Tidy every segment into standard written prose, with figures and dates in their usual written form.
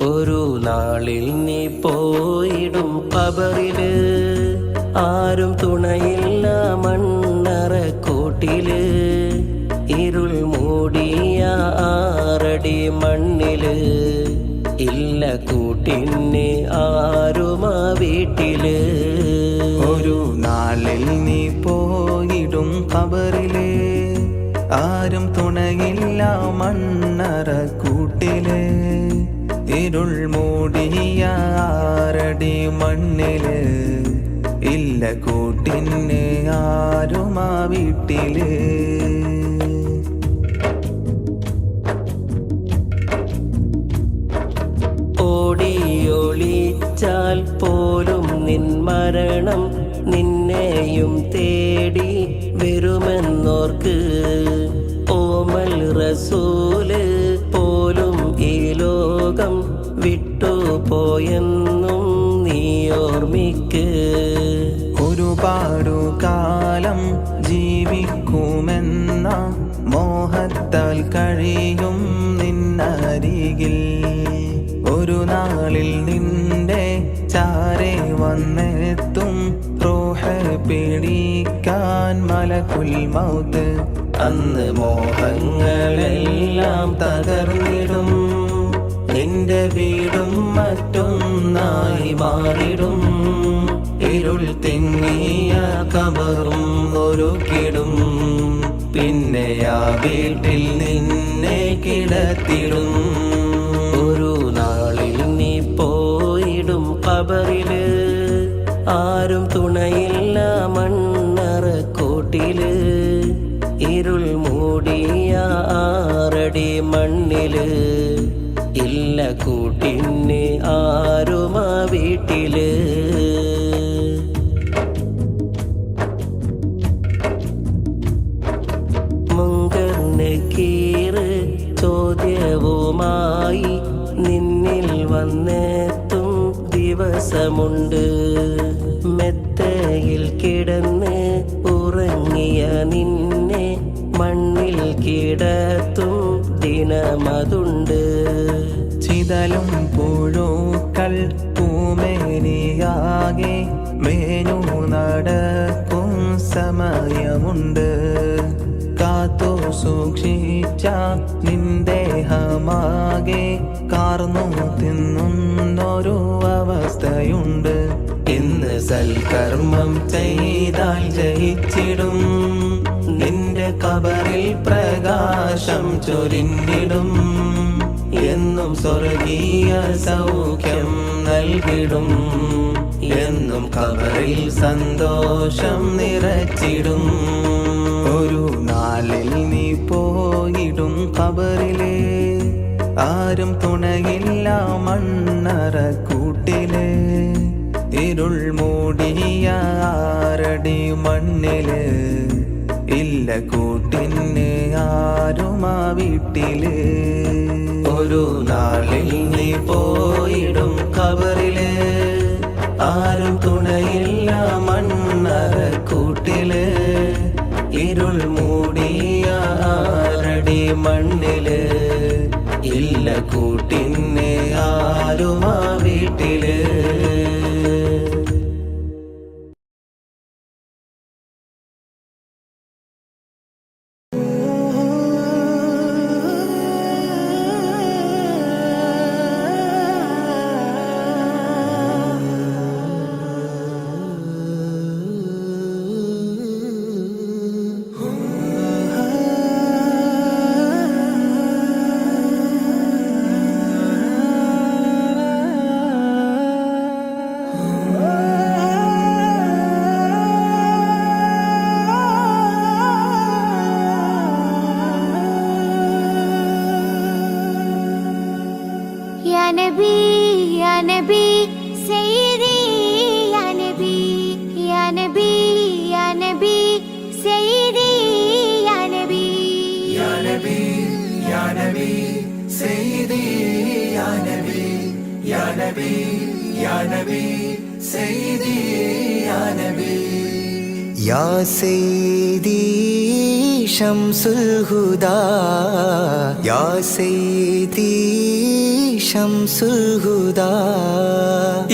ഒരു നാളിൽ നീ പോയിടും ഖബറില്, ആരും തുണയില്ല മണ്ണറക്കൂട്ടില്. ഇരുൾ മൂടിയ 6 അടി മണ്ണില്, ഇല്ല കൂട്ടിന് ആരുമാ വീട്ടില്. ഒരു നാളിൽ നീ പോയിടും ഖബറില്, ആരും തുണയില്ല മണ്ണറക്കൂട്ടില്. ഇരുൾ മൂടിയ 6 അടി മണ്ണില്, ഇല്ല കൂട്ടിന് ആരുമാ വീട്ടില്. ഓടിയൊളിച്ചാൽ പോലും നിൻ മരണം നിന്നെയും തേടി വരുമെന്നോർക്ക്. ഓമൽ റസൂല് പോലും ഈ ലോകം വിട്ടുപോയെന്നും നീ ഓർമ്മിക്ക്. ഒരുപാടു കാലം ജീവിക്കുമെന്ന മോഹത്താൽ കഴിയും നിന്നരികിൽ. ഒരു നാളിൽ നിന്റെ ചാരെ വന്നെത്തും റൂഹ് പിടിക്കാൻ മലക്കുൽ മൗത്ത്. അന്ന് മോഹങ്ങളെല്ലാം തകർന്നിടും, നിന്റെ വീടും മറ്റൊന്നായി മാറിടും. ഇരുൾ തിങ്ങിയ ഖബറും ഒരുക്കിടും, പിന്നെ ആ വീട്ടിൽ നിന്നെ കിടത്തിടും. ഒരു നാളിൽ നീ പോയിടും ഖബറില്, ആരും തുണയില്ല മണ്ണറക്കൂട്ടില്. ഇരുൾ മൂടിയ 6 അടി മണ്ണില്, ഇല്ല കൂട്ടിന് ആരുമാ വീട്ടില്. മുങ്കർ നക്കീർ ചോദ്യവുമായി നിന്നിൽ വന്നെത്തും ദിവസമുണ്ട്. മെത്തയിൽ കിടന്ന് ഉറങ്ങിയ നിന്നെ മണ്ണിൽ കിടത്തും ദിനമതുണ്ട്. ചിതലും പുഴുക്കൾ പൂമേനിയാകെ മേനു നടക്കും സമയമുണ്ട്. കാത്തു സൂക്ഷിച്ച നിന്ദേഹമാകെ കാർന്നു തിന്നുന്നൊരു അവസ്ഥയുണ്ട്. ഇന്ന് സൽക്കർമ്മം ചെയ്താൽ ജയിച്ചിടും, നിന്റെ ഖബറിൽ പ്രകാശം ചൊരിഞ്ഞിടും. എന്നും സ്വർഗീയ സൗഖ്യം നൽകിടും, എന്നും ഖബറിൽ സന്തോഷം നിറച്ചിടും. ഒരു നാളിൽ നീ പോയിടും ഖബറില്, ആരും തുണയില്ല മണ്ണറക്കൂട്ടില്. ഇരുൾ മൂടിയ 6 അടി മണ്ണില്, ഇല്ല കൂട്ടിന് ആരുമാ വീട്ടില്. ഒരു നാളിൽ നീ പോയിടും ഖബറില്, ആരും തുണയില്ല മണ്ണറക്കൂട്ടില്. ഇരുൾ മൂടിയ 6 അടി മണ്ണില്, ഇല്ല കൂട്ടിന് ആരുമാ വീട്ടില്. या सैदी शम्सुल हुदा या सैदी ശംസുൽ ഹുദാ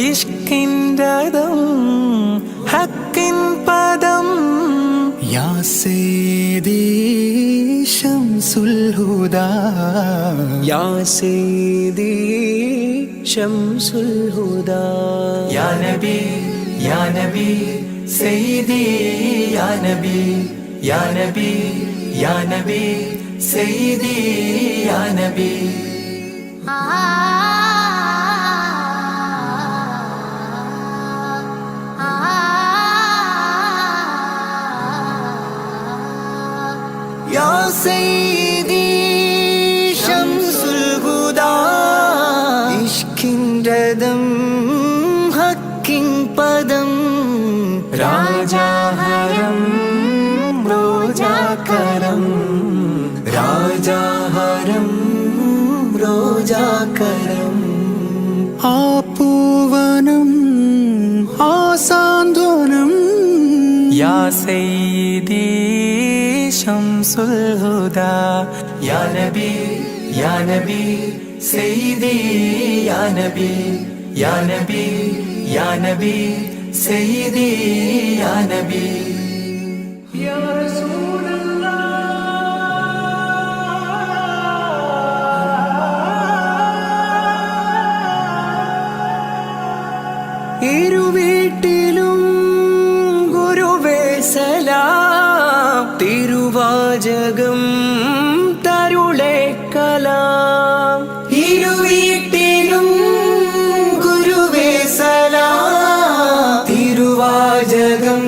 ഇഷ്കിൻ്റെതും ഹക്കിൻ പദം യാ സയ്യിദി ശംസുൽ ഹുദാ യാ സയ്യിദി ശംസുൽ ഹുദാ യാ നബി യാ നബി സയ്യിദി യാ നബി യാ നബി യാ നബി സയ്യിദി യാ നബി യാ സയ്യിദി ശംസുൽ ഹുദാ ഇഷ്കിൻ്റെതും ഹക്കിൻ പദം രാജാഹരം റോജാകരം രാജാഹരം റോജാകരം ആ പൂവനം ആ സാന്ത്വനം യാ സയ്യിദി ശംസുൽ ഹുദാ യാ നബി യാ നബി സയ്യിദി യാ നബി യാ നബി യാ നബി സയ്യിദി യാ നബി യാ ഇരുവീട്ടിലും ഗുരുവേ സലാം തിരുവാചകം തരുളേ കലാം ഇരുവീട്ടിലും ഗുരുവേ സലാം തിരുവാചകം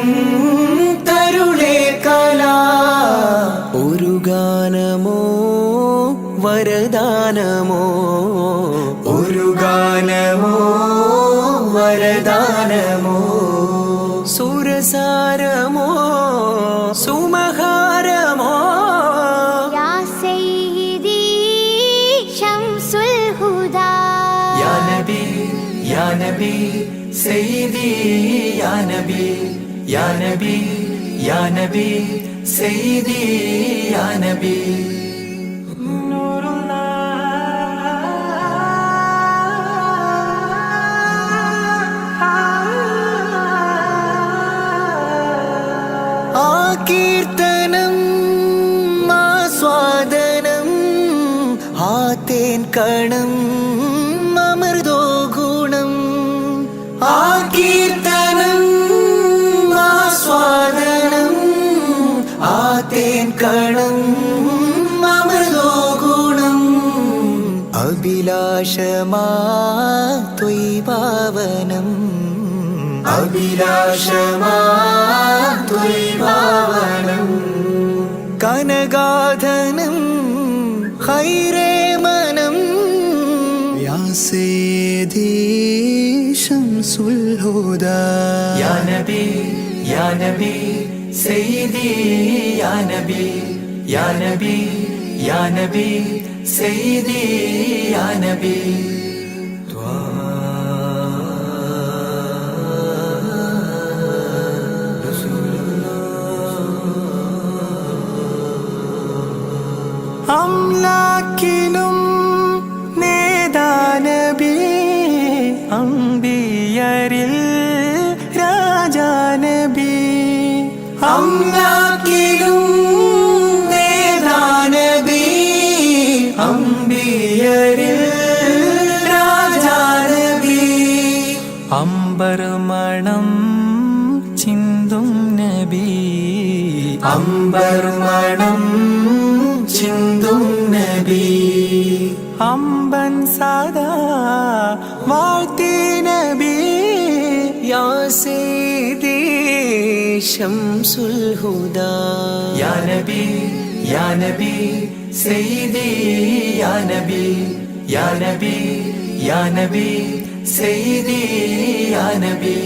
തരുളേ കലാം ഒരു ഗാനമോ വരദാനമോ ഒരു ഗാനമോ വരദാനമോ സുരസാരമോ സുമഹാരമോ യാ സയ്യിദി ശംസുൽ ഹുദാ യാ നബി യാ നബി സയ്യിദി യാ നബി യാ നബി യാ നബി സയ്യിദി യാ നബി കീർത്തനം ആസ്വാദനം ആതേൻ കണം അമൃതോ ഗുണം ആ കീർത്തനം ആസ്വാദനം ആതേൻ കണം അമൃതോ ഗുണം അഭിലാഷമാ ത്വൈഭാവനം അഭിലാഷമാ ത്വൈഭാവനം കനകാധനം ഖൈരേ മനം യാ സയ്യിദി ശംസുൽ ഹുദാ യാ നബി യാ നബി സയ്യിദി യാ നബി യാ നബി യാ നബി സയ്യിദി യാ നബി അംലാക്കിലും നേദാനബി അംബിയരിൽ രാജാനബി അംലാക്കിലും നേദാനബി അംബിയരിൽ രാജാനബി അംബർ മണം ചിന്തും നബി അംബർ മണം ചിന്തും നബി അമ്പൻ സദാ വാഴ്ത്തി നബി യാ സയ്യിദി ശംസുൽ ഹുദാ യാ നബി യാ നബി സയ്യിദി യാ നബി യാ നബി യാ നബി സയ്യിദി യാ നബി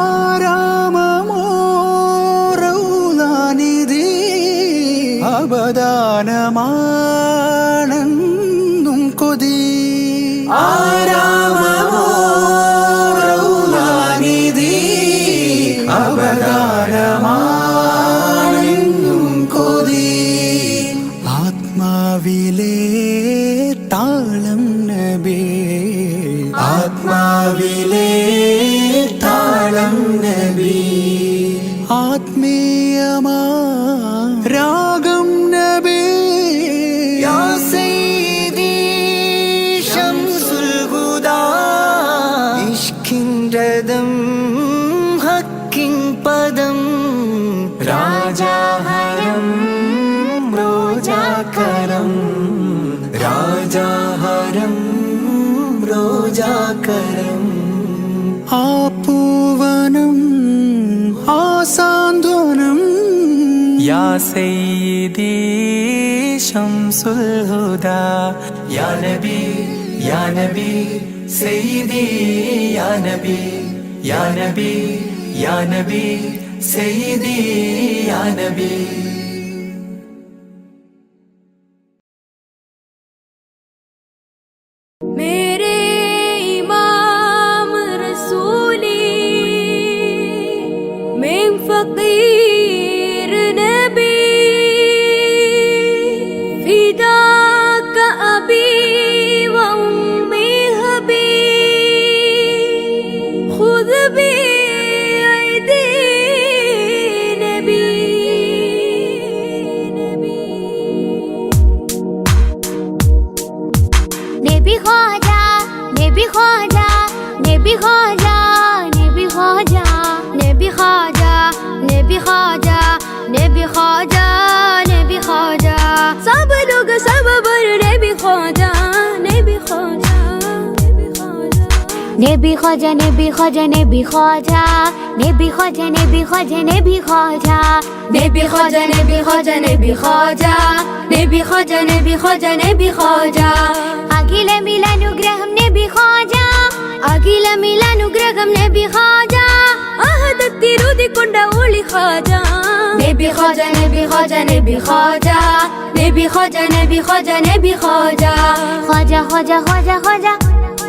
ആരാമമോ റൗലാനിധി അബദാനമാണെന്നും കൊതി ആരാമമോ റൗലാനിധി നാവിലെ താളം നബി ആത്മീയമാ രാഗം നബി യാ സയ്യിദി ശംസുൽ ഹുദാ ഇഷ്കിൻ രഥം ഹക്കിൻ പദം രാജാഹരം റോജാകരം രാജാഹരം റോജാകരം ആ പൂവനം ആ സാന്ത്വനം യാ സയ്യിദി ശംസുൽ ഹുദാ യാ നബി യാ നബി സയ്യിദി യാ നബി യാ നബി യാ നബി സയ്യിദി യാ നബി मेरे इमाम रसूली मैं फकीर नबी फिदा का अबी व उम्मी हबी खुद भी ऐदी नबी नबी ख्वाजा नबी ख्वाजा नबी ख्वाजा नबी ख्वाजा नबी ख्वाजा नबी ख्वाजा नबी ख्वाजा नबी ख्वाजा सब लोग सब बर नबी ख्वाजा नबी ख्वाजा नबी ख्वाजा नबी ख्वाजा नबी ख्वाजा नबी ख्वाजा नबी ख्वाजा नबी ख्वाजा नबी ख्वाजा नबी ख्वाजा नबी ख्वाजा नबी ख्वाजा नबी ख्वाजा नबी ख्वाजा അഖില മിലാനുഗ്രഹം നബി ഖാജ അഖില മിലാനുഗ്രഹം നബി ഖാജ അഹദത്തിരുതിക്കൊണ്ട ഒളി ഖാജ നബി ഖാജ നബി ഖാജ നബി ഖാജ നബി ഖാജ നബി ഖാജ നബി ഖാജ ഖാജ ഖാജ ഖാജ ഖാജ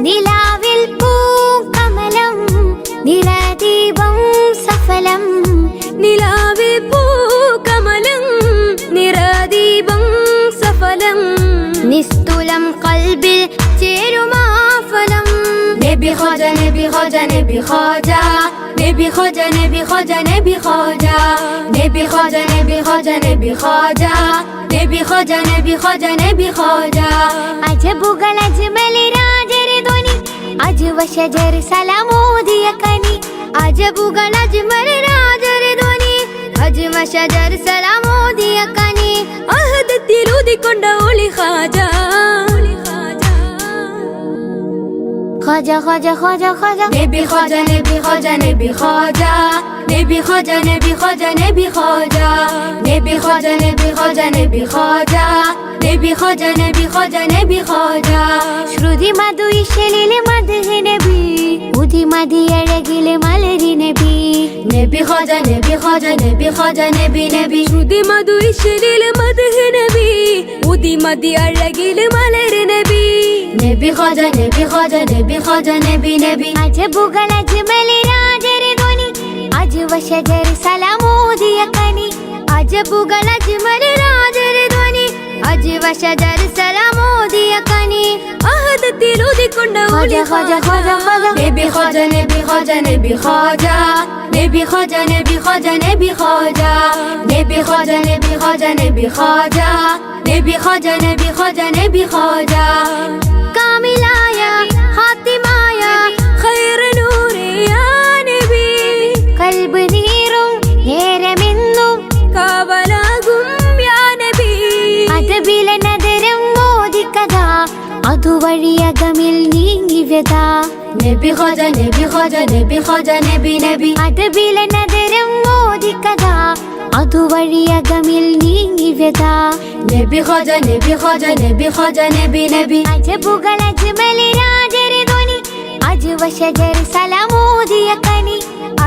നിലാവിൽ പൂക്കമലം നിറദീപം സഫലം നിലാവിൽ പൂക്കമലം നിറദീപം സഫലം നിസ്തുലം കൽബിൽ ചേരുമാഫലം നബി ഖാജ നബി ഖാജ നബി ഖാജ നബി ഖാജ നബി ഖാജ നബി ഖാജ നബി ഖാജ നബി ഖാജ നബി ഖാജ നബി ഖാജ നബി ഖാജ നബി ഖാജ അജബുകൾ അജ്മൽ രാജര ധ്വനി അജ്വ ശജർ സലാമോദിയ കനി അജബുകൾ അജ്മൽ രാജര ധ്വനി അജ്വ ശജർ സലാമോദിയ കനി അഹദത്തിലുദിക്കൊണ്ട ഒളി ഖാജ ഖാജ ഖാജ ഖാജ ഖാജ നബി ഖാജ നബി ഖാജ നബി ഖാജ നബി ഖാജ നബി ഖാജ നബി ഖാജ നബി ഖാജ നബി ഖാജ നബി ഖാജ നബി ഖാജ നബി ഖാജ നബി ഖാജ ശ്രുതി മധു ഇശലിലെ മദ്ഹ് നബി ഉദി മതി അഴകിലെ മലരി നബി നബി ഖാജ നബി ഖാജ നബി ഖാജ നബി നബി ശ്രുതി മധു ഇശലിലെ മദ്ഹ് നബി ഉദി മതി അഴകിലെ മലരി നബി നബി ഖാജ നബി ഖാജ നബി ഖാജ നബി നബി അജബുകൾ അജ്മൽ രാജര ധ്വനി അജ്വ ശജർ സലാമോദിയ കനി അജബുകൾ അജ്മൽ രാജര ധ്വനി അജ്വ ശജർ സലാമോദിയ കനി അഹദത്തിലുദിക്കൊണ്ട ഒളി ഖാജ ഖാജ ഖാജ നബി ഖാജ നബി ഖാജ നബി ഖാജ നബി ഖാജ നബി ഖാജ നബി ഖാജ നബി ഖാജ നബി ഖാജ നബി ഖാജ നബി ഖാജ നബി ഖാജ നബി ഖാജ കാമിലായ ഹാത്തിമായ ഖൈർ നൂറേ യാ നബി കൽബ് നീറും നേരമെന്നും കാവലാകും യാ നബി അതബില നദരം മോദിക്കഥ അതുവഴിയകമിൽ നീങ്ങി വ്യത നബി ഖാജ നബി ഖാജ നബി ഖാജ നബി നബി അതബില നദരം മോദിക്കഥ അതുവഴിയകമിൽ നീങ്ങി വ്യത നബി ഖാജ നബി ഖാജ നബി ഖാജ നബി നബി അജബുകൾ അജ്മൽ രാജര ധ്വനി അജ്വ ശജർ സലാമോദിയ കനി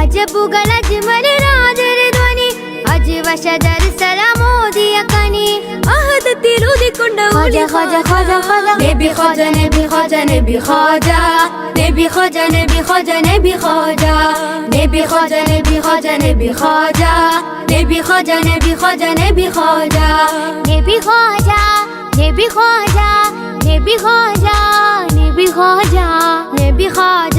അജബുകൾ അജ്മൽ രാജര ധ്വനി അജ്വ ശജർ സലാമോദിയ കനി അഹദത്തിലുദിക്കൊണ്ട ഒളി ഖാജ ഖാജ ഖാജ നബി ഖാജ നബി ഖാജ നബി ഖാജ നബി ഖാജ നബി ഖാജ നബി ഖാജ നബി ഖാജ നബി ഖാജ നബി ഖാജ നബി ഖാജ നബി ഖാജ നബി ഖാജ നബി ഖാജ നബി ഖാജ നബി ഖാജ നബി ഖാജ നബി ഖാജ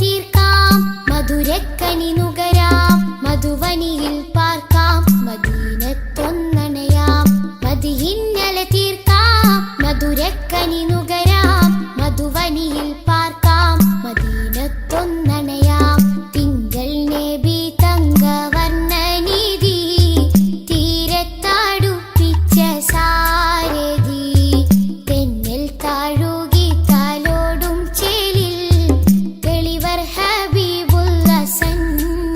തീർക്കാം മധുരക്കനി നുകരാം മധുവനിയിൽ പാർക്കാം മദീനത്തൊന്നണയാം മദിഹിന്നല തീർക്കാം മധുരക്കനി നുകരാം മധുവനിയിൽ പാർക്കാം മദീനത്തൊന്നണയാം തിങ്കൾ നബി തങ്കവർണ്ണനിധി തീരത്താടുപ്പിച്ച സാരഥി തെന്നിൽ താഴുകി താലോടും ചേലിൽ തെളിവർ ഹബീബുള്ള സന്നിധി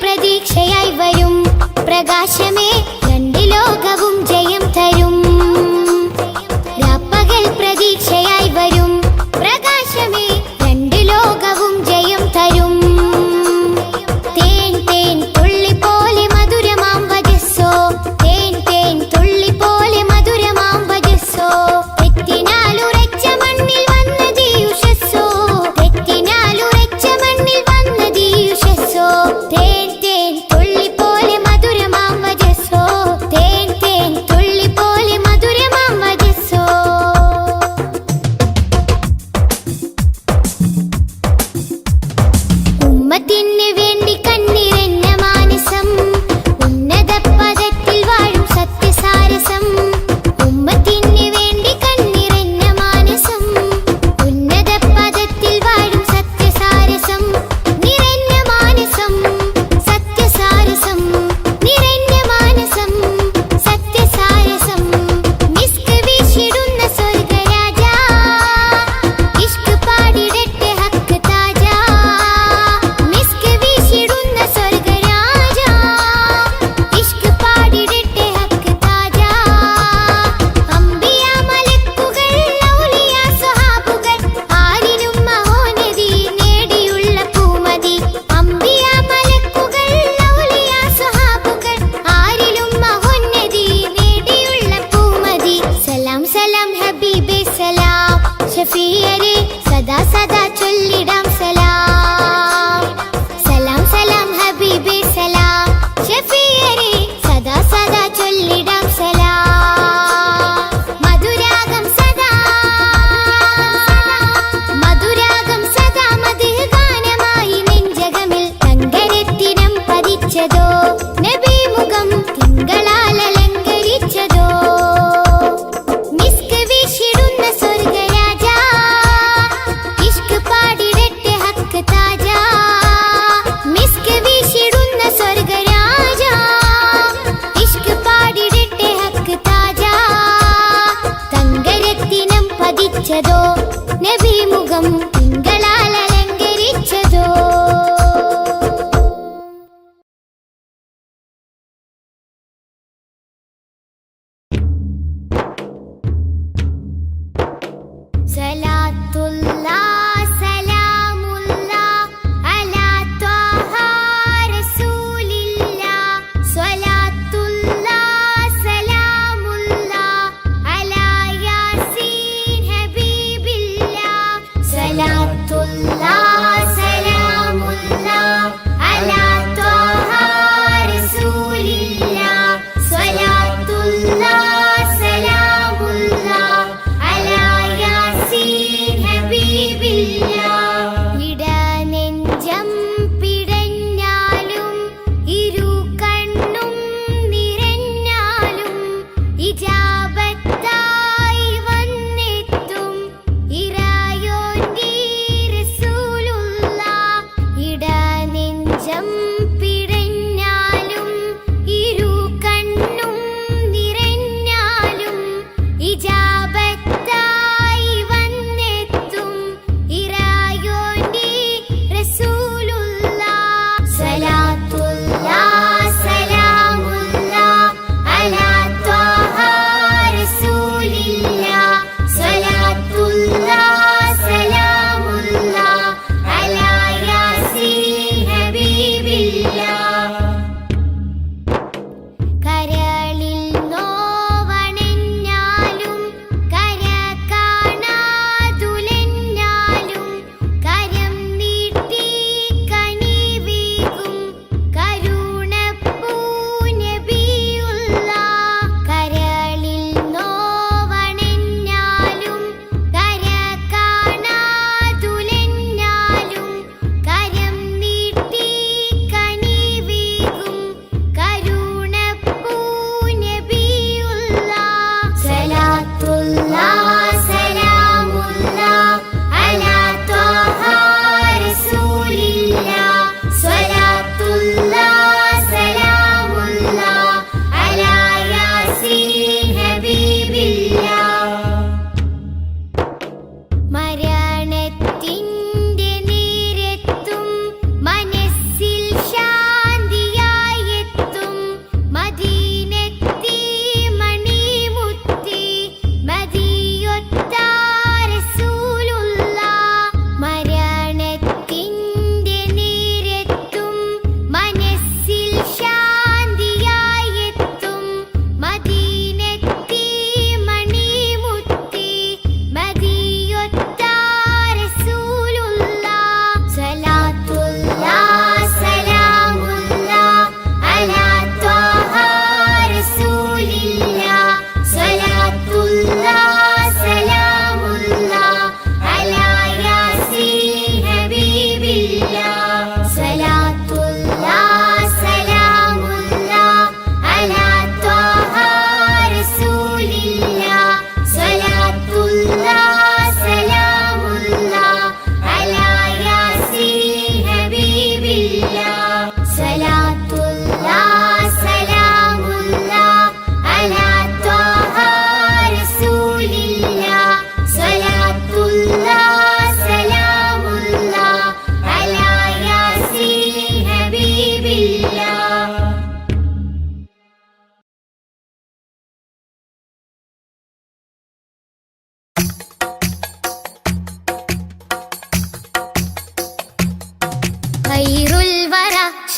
പ്രതീക്ഷയായി വരും പ്രകാശമേ രണ്ട് ലോകവും ജയം തരും രാപ്പകൽ പ്രതീക്ഷയായി വരും പ്രകാശമേ രണ്ട് ലോകവും ജയം തരും തേൻ തേൻ തുള്ളി പോലെ മധുരമാം വജസ്സോ തേൻ തേൻ തുള്ളി പോലെ മധുരമാം വജസ്സോ തെറ്റിനാലുറച്ച മണ്ണിൽ വന്നതീ ഉഷസ്സോ തെറ്റിനാലുറച്ച മണ്ണിൽ വന്നതീ ഉഷസ്സോ തേൻ തേൻ തുള്ളി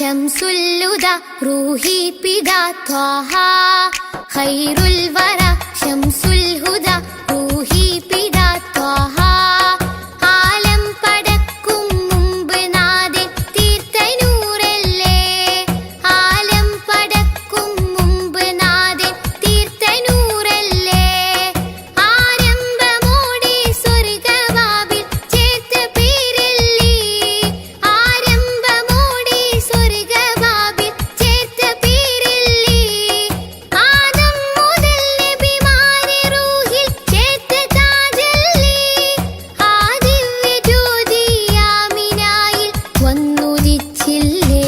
ശംസുൽ ഹുദ റൂഹി പിതാ ത്വാഹ ഖൈറുൽ വറ ശംസുൽ ഹുദ റൂഹി പിതാ ത്വാഹ ആലം പടക്കും മുമ്പ് നാഥൻ തീർത്ത നൂറല്ലേ ആലം പടക്കും മുമ്പ് നാഥൻ തീർത്ത നൂറല്ലേ ആരംഭമോടെ സ്വർഗവാതിൽ ചേർത്ത പേരല്ലേ ആരംഭമോടെ സ്വർഗവാതിൽ ചേർത്ത പേരല്ലേ ആദം മുതൽ നബിമാരെ റൂഹിൽ ചേർത്ത താജല്ലേ ആ ദിവ്യ ജ്യോതി ആമിനായിൽ വന്നുദിച്ചില്ലേ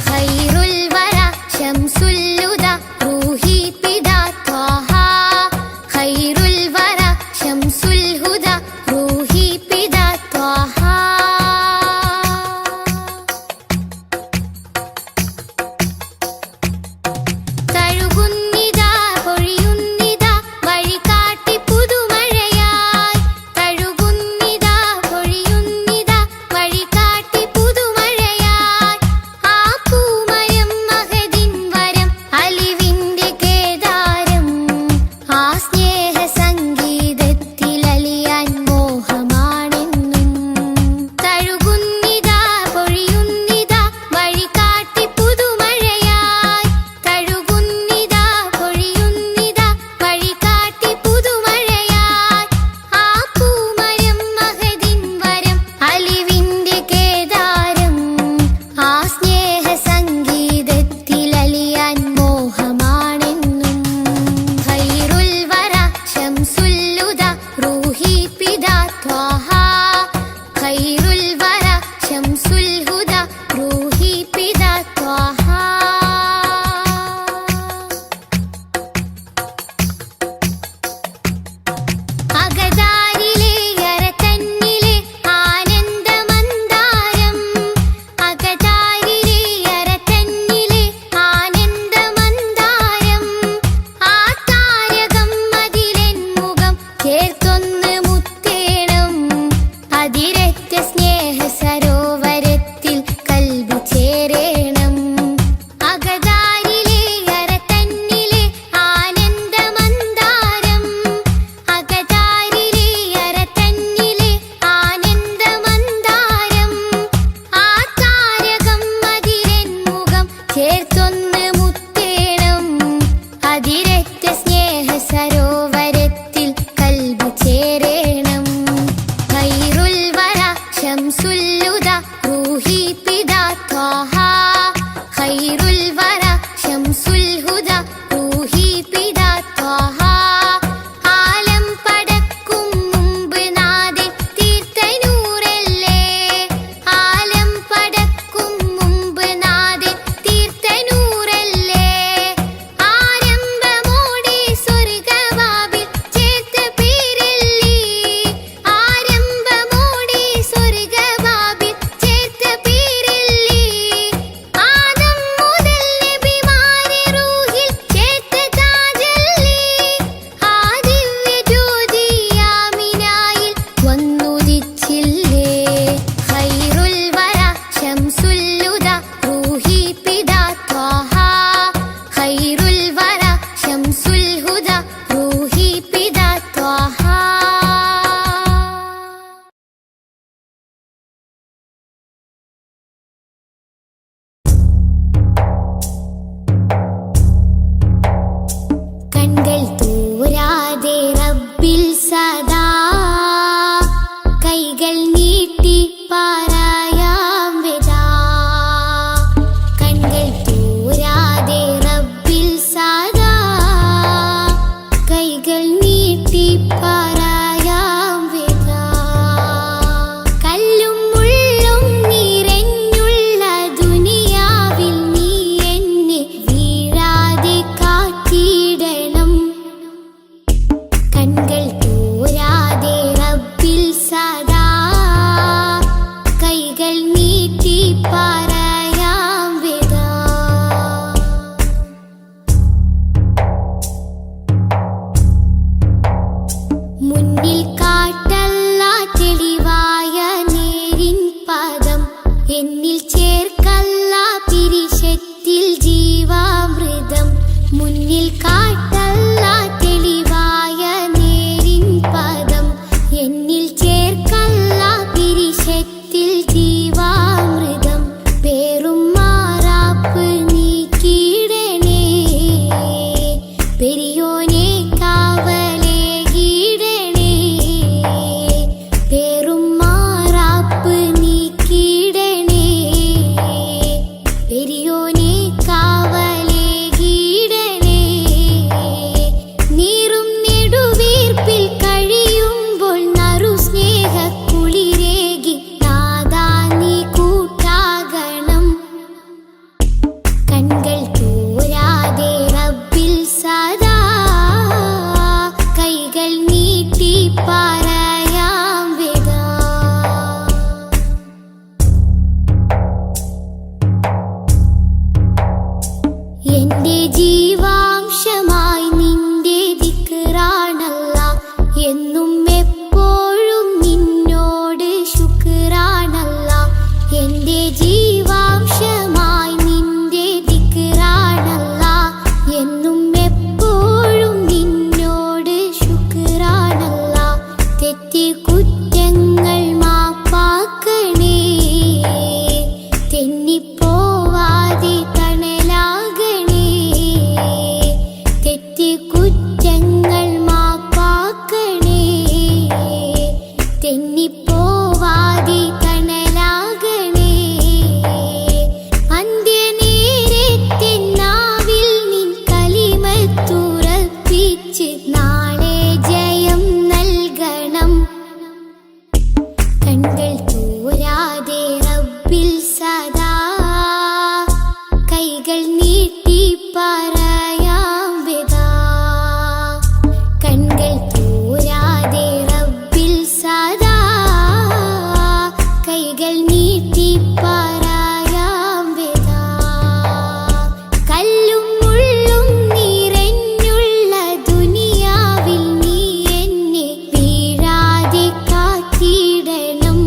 ഖൈറുൽ വറ ശംസുൽ ഹുദ റൂഹി പിതാ ത്വാഹ ഖൈറുൽ വറ ശംസുൽ ഹുദ റൂഹി പിതാ ത്വാഹ തഴുകുന്നിതാ പൊഴിയുന്നിതാ വഴികാട്ടി പുതുമഴയായി തഴുകുന്നിതാ പൊഴിയുന്നിതാ വഴികാട്ടി പുതുമഴയായി ആ പൂമരം മഹദിൻ വരം അലിവിന്റെ കേദാരം ആ സ്നേഹ സംഗീതത്തിൽ അലിയാൻ മോഹമാണെന്നും തഴുകുന്നിതാ പൊഴിയുന്നിതാ വഴികാട്ടി പുതുമഴയായി തഴുകുന്നിതാ പൊഴിയുന്നിതാ വഴികാട്ടി പുതുമഴയായി ആ പൂമരം മഹദിൻ വരം അലിവിന്റെ കേദാരം ആ സ്നേഹ സംഗീതത്തിൽ അലിയാൻ മോഹമാണെന്നും ഖൈറുൽ വറ ശംസുൽ ഹുദ റൂഹി പിതാ ത്വാഹ ഖൈറുൽ വറ ശംസുൽ ഹുദ റൂഹി പിതാ ത്വാഹ അകതാരിലെ അരക്കണ്ണിലെ ആനന്ദമന്ദാരം അകതാരിലെ അരക്കണ്ണിലെ ആനന്ദമന്ദാരം ആ താരകം അതിലെൻ മുഖം ചേർത്തൊന്ന് മുത്തേണം അതിരറ്റ സ്നേഹ സരോവരത്തിൽ കൽബ് ചേരേണം അകതാരിലെ അരക്കണ്ണിലെ ആനന്ദമന്ദാരം അകതാരിലെ അരക്കണ്ണിലെ ആനന്ദമന്ദാരം ആ താരകം അതിലെൻ മുഖം ചേർത്തൊന്ന് മുത്തേണം അതിരറ്റ സ്നേഹ സരോവരത്തിൽ കൽബ് ചേരേണം ഖൈറുൽ വറ ശംസുൽ പോവാതെ തണലാകണേ അന്ത്യനേരത്തെ നാവിൽ നിൻ കലിമത്തുറപ്പിച്ച് നാളെ ജയം നൽകണം കണ്കൾ തോരാതെ റബ്ബിൽ സദാ കൈകൾ നീട്ടി പറയാം വിദാ കണ്കൾ തോരാതെ റബ്ബിൽ സദാ കൈകൾ നീട്ടി പറയാം വിദാ കല്ലും മുള്ളും നിറഞ്ഞുള്ള ദുനിയാവിൽ നീ എന്നെ വീഴാതെ കാത്തിടണം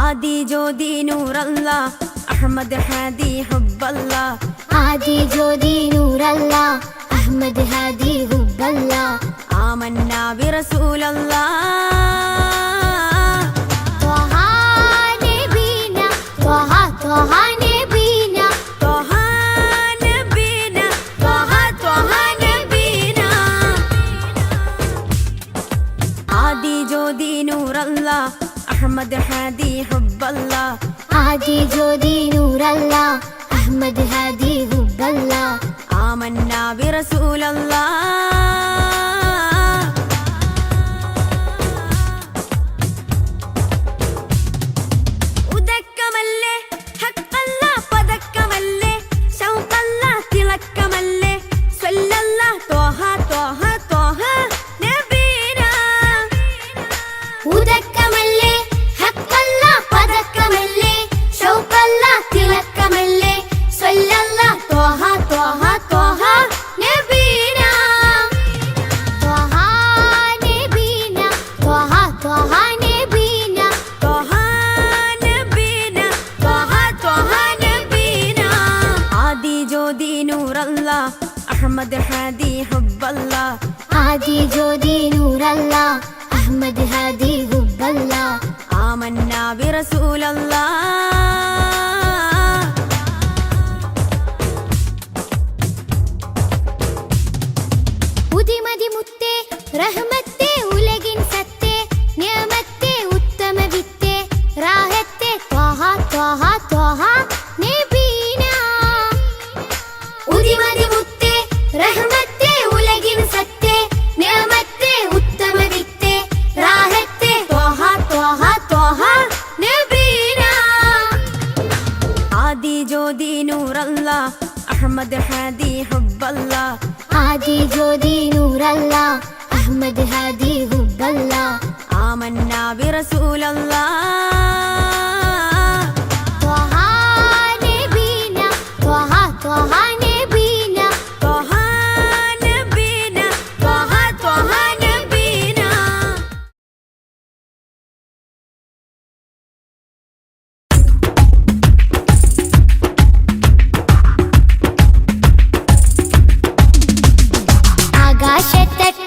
ആദി ജ്യോതി നൂറല്ലാ അഹ്മദ് ഹാദി ഹുബ്ബല്ലാ ആദി ജ്യോതി നൂറല്ലാ അഹ്മദ് ഹാദി ഹുബ്ബല്ലാ ആമന്നാ ബിറസൂലല്ലാ ത്വഹ നബീന ത്വഹ ത്വഹ നബീന ത്വഹ നബീന ത്വഹ ത്വഹ നബീന ആദി ജ്യോതി നൂറല്ലാ അഹ്മദ് ഹാദി ഹുബ്ബല്ലാ ആദി ജ്യോതി നൂറല്ലാ അഹ്മദ് ഹാദി ഹുബ്ബല്ലാ ആമന്നാ ബിറസൂലല്ലാ ഉദക്കമല്ലേ ഹഖല്ലാ പദക്കമല്ലേ ശൗഖല്ലാ തിളക്കമല്ലേ സ്വല്ലല്ലാ ത്വഹ ത്വഹ ത്വഹ നബീന ഉദക്കമല്ലേ ഹഖല്ലാ പദക്കമല്ലേ ശൗഖല്ലാ തിളക്കമല്ലേ സ്വല്ലല്ലാ ത്വഹ ത്വഹ ത്വഹ നബീന ത്വഹ നബീന ത്വഹ ത്വഹ നബീന ത്വഹ നബീന ത്വഹ ത്വഹ നബീന ആദി ജ്യോതി നൂറല്ലാ അഹ്മദ് ഹാദി ഹുബ്ബല്ലാ ആദി ജ്യോതി നൂറല്ലാ അഹ്മദ് ഹാദി ഹുബ്ബല്ലാ ആമന്നാ ബിറസൂലല്ലാ ഉദിമതി മുത്തേ റഹ്മത്തേ ഉലകിൻ സത്തേ നിയമത്തേ ഉത്തമ വിത്തേ റാഹത്തേ ത്വഹ ത്വഹ ത്വഹ നബീന ഉദിമതി മുത്തേ റഹ്മത്തേ ഉലകിൻ സത്തേ നിയമത്തേ ഉത്തമ വിത്തേ റാഹത്തേ ത്വഹ ത്വഹ ത്വഹ നബീന ആദി ജ്യോതി നൂറല്ലാ അഹ്മദ് ഹാദി ഹുബ്ബല്ലാ ആദി ജ്യോതി നൂറല്ലാ അഹ്മദ് ഹാദി ഹുബ്ബല്ലാ ആമന്നാ ബിറസൂലല്ലാ ത്വഹ നബീന ത്വഹ ത്വഹ നബീന ത്വഹ നബീന ത്വഹ ത്വഹ നബീന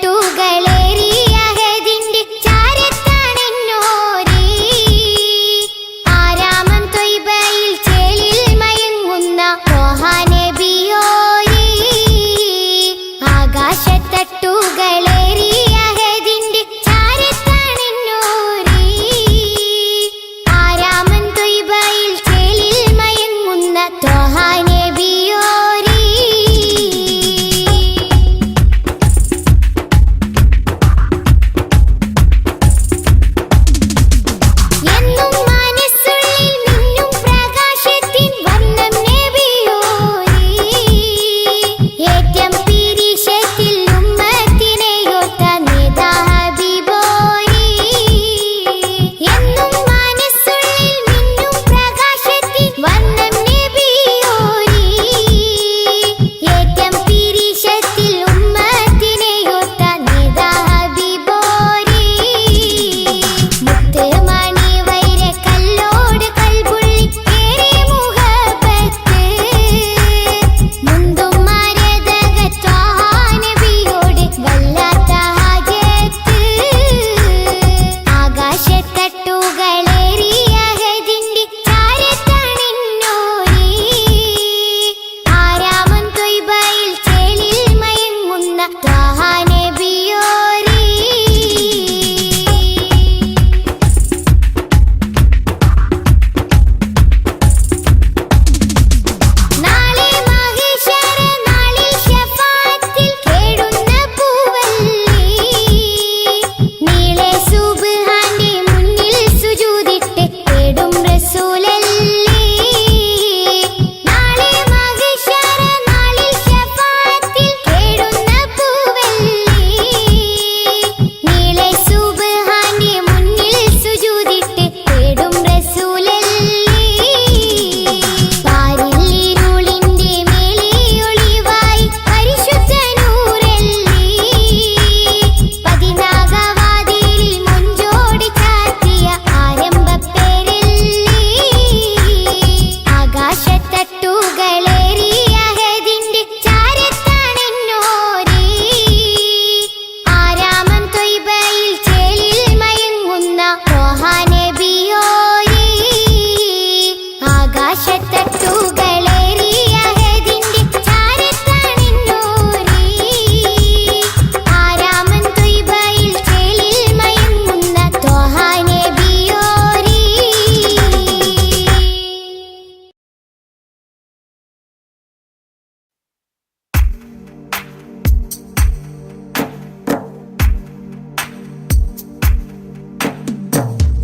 ആകാശത്തട്ടുകളേറിയ ഹദിന്റെ ചാരത്താണെന്നോരേ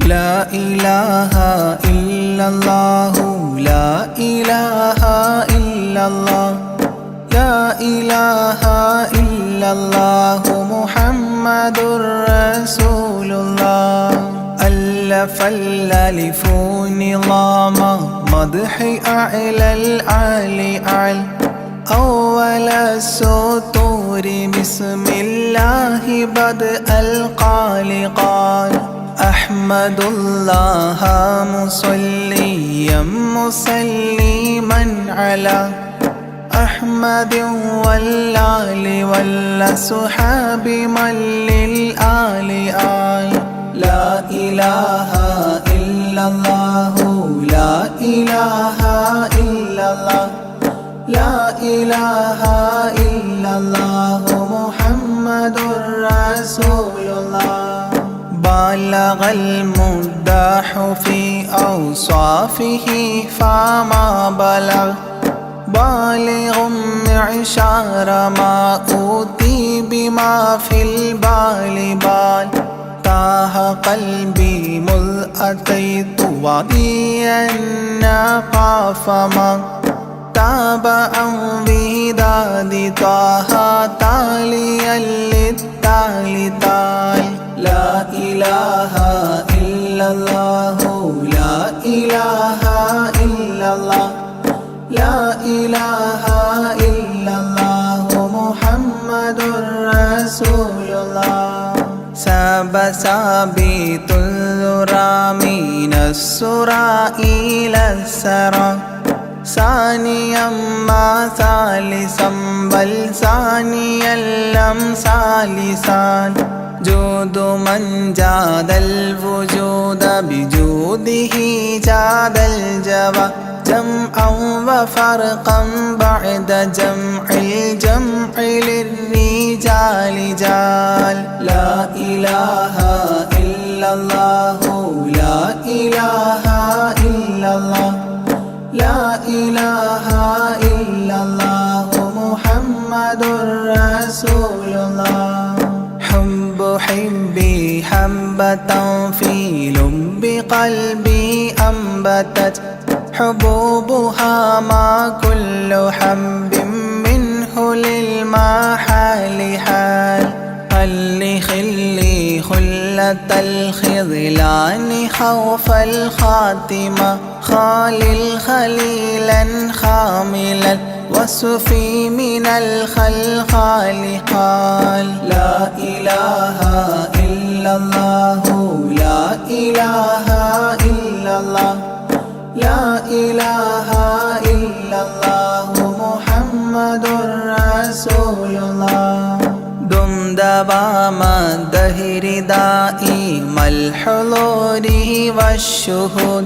لا إله إلا الله لا إله إلا الله لا إله إلا الله محمد رسول الله ألف الألف نظام مدح أعلى الأعلى أعلى أول السطور بسم الله بدأ القال قال أحمد الله مصليا مسلما على أحمد والآل والصحاب من للآل آل لا إله إلا الله لا إله إلا الله لا إله إلا الله محمد رسول الله بلغ المداح في أوصافه فما بلغ بالغ معشار ما أوتي بما في البال بال تاه قلبي مذ أتيت واديا قاف ما تابع بهداد طه تاليا للتالي تال لا إله إلا الله لا إله إلا الله لا إله إلا الله محمد رسول الله ساب سابيت الذرى من السرى إلى السرى ثانيا ما ثالثا بل ثانيا لم ثالثان جود من جاد الوجود بجوده جاد الجوى جمعا وفرقا بعد جمع الجمع للرجال جال لا إله إلا الله لا إله إلا الله لا إله إلا الله محمد رسول الله حب حبي حبة في لب قلبي أنبتت حبوبها ما كل حب منه للمحال حال خلي خلي خلة الخذلان خوف الخاتمة خالل خليلا خاملا وصفي من الخلخال قال لا إله إلا الله لا إله إلا الله لا إله إلا الله محمد رسول الله دم دوام الدهر دائم الحضور والشهود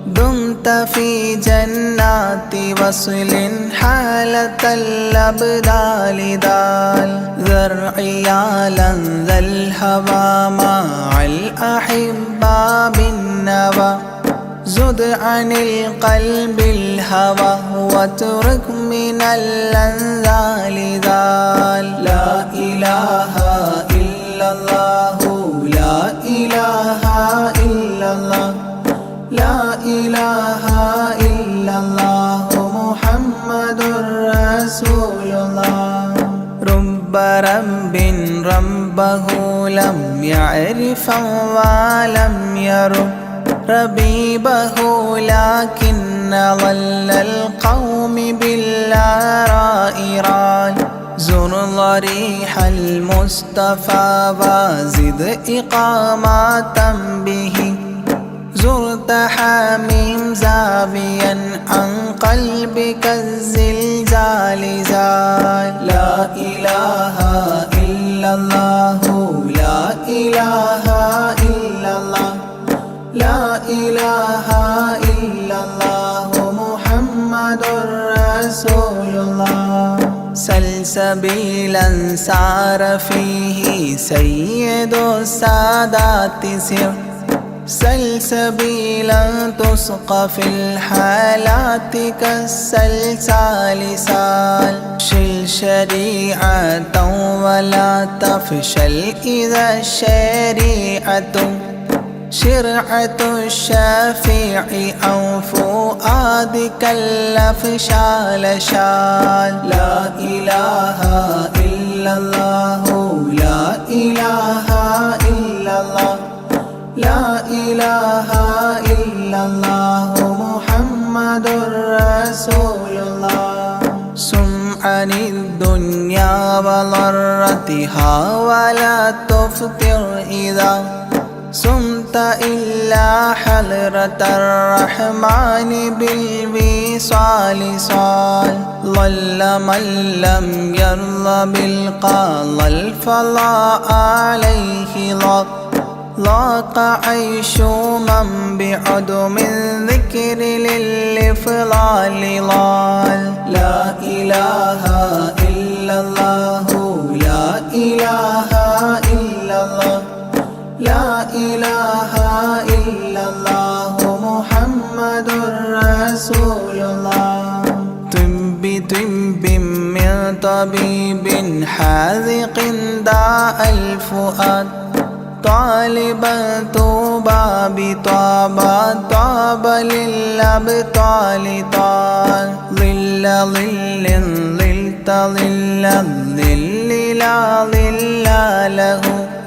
دمت في جنات وصل حالة الأبدال دال ذرعي على ذا الهوى مع الأحبة بالنوى زد عن القلب الهوى واترك من الأنذال ذال لا إله إلا الله لا إله إلا الله لا إله إلا الله محمد رسول الله رب رب ربه لم يعرف ولم يرب ربيبه لكن ظل القوم بالآراء رال زر ضريح المصطفى وزد إقامة به زرت حميم زاويا عن قلبك الزلزال زال لا إله إلا الله لا إله إلا الله لا إله إلا الله محمد رسول الله سلسبيلا سار فيه سيد السادات سر سلسبيلا تسقى في الحالات كالسلسال سال شل شريعة ولا تفشل إذا الشريعة شرعة الشافع أو فؤادك الأفشال شال. لا إله إلا الله لا إله إلا الله لا إله إلا الله محمد رسول الله. سم عن الدنيا وضرتها ولا تفطر إذا سمت إلا حضرة الرحمن بالوصال صال. ضل من لم يرضى بالقضاء الفضاء عليه ضاق عيش من بعدم الذكر للإفضال ضال. لا إله إلا الله لا إله إلا الله لا إله إلا الله محمد رسول الله. طب من طبيب حاذق داء الفؤاد طالبا طوبى بطابى طاب للأبطال طال. ظل ظل ظلت ظل الظل لا ظل له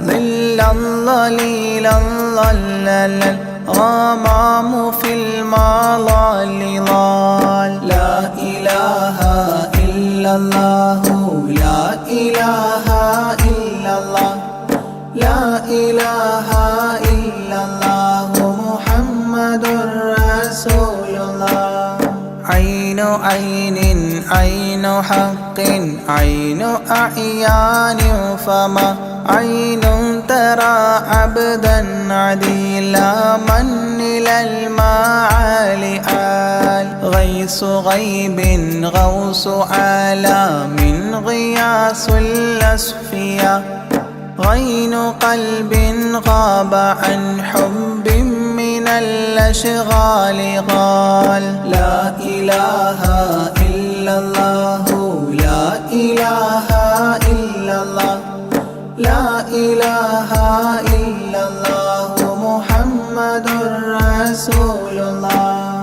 ظلا ظليلا ظلل الغمام في المظال ضال. لا إله إلا الله لا إله إلا الله لا إله إلا الله محمد رسول الله. عين عين عين حق عين أعيان فما عين ترى عبدا عديلا من إلى المعالي آل. غيث غيب غوث عالم غياث الأصفياء غين قلب غاب عن حب من الأشغال قال. لا إله إلا الله لا إله إلا الله لا إله إلا الله محمد رسول الله.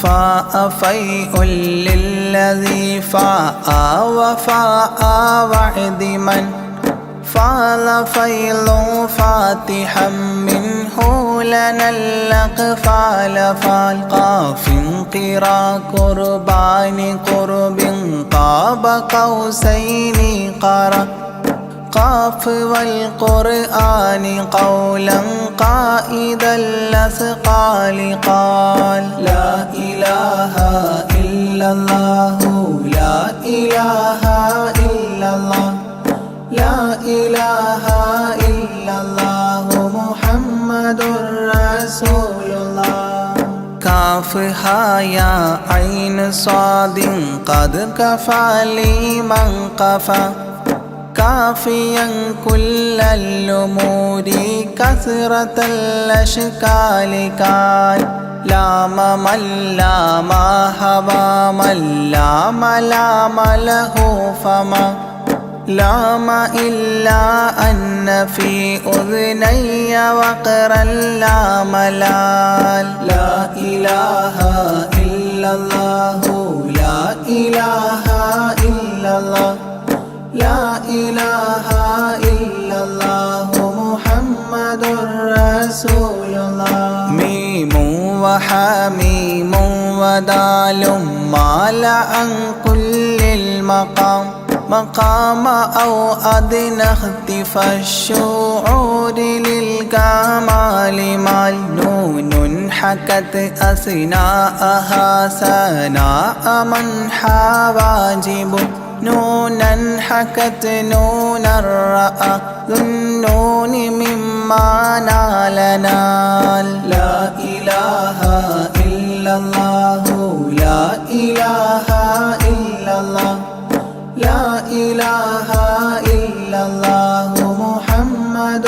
فاء فيء للذي فاء وفاء وعد من فاض فيض فاتحا منه لنا الأقفال فالقاف قرا قربان قرب قاب قوسين قرا قاف والقرآن قولا قائد الأثقال قال. لا إله إلا الله لا إله إلا الله لا إله إلا الله محمد رسول الله. كافها يا عين صاد قد كفى لي من قفى كافيا كل الأمور كثرة الأشكال كان. لام من لام هوى من لام لام له فما لام إلا أن في أذني وقرا لا ملال. لا إله إلا الله لا إله إلا الله لا إله إلا الله محمد رسول الله. ميم وحميم ودال مال عن كل المقام مقام أو أدنى اختفى الشعور للكمال مال. نون حكت أثناءها ثناء من حواجب نونا حكت نون الرأى ذو النون مما نال نال. لا إله إلا الله لا إله إلا الله لا إله إلا الله محمد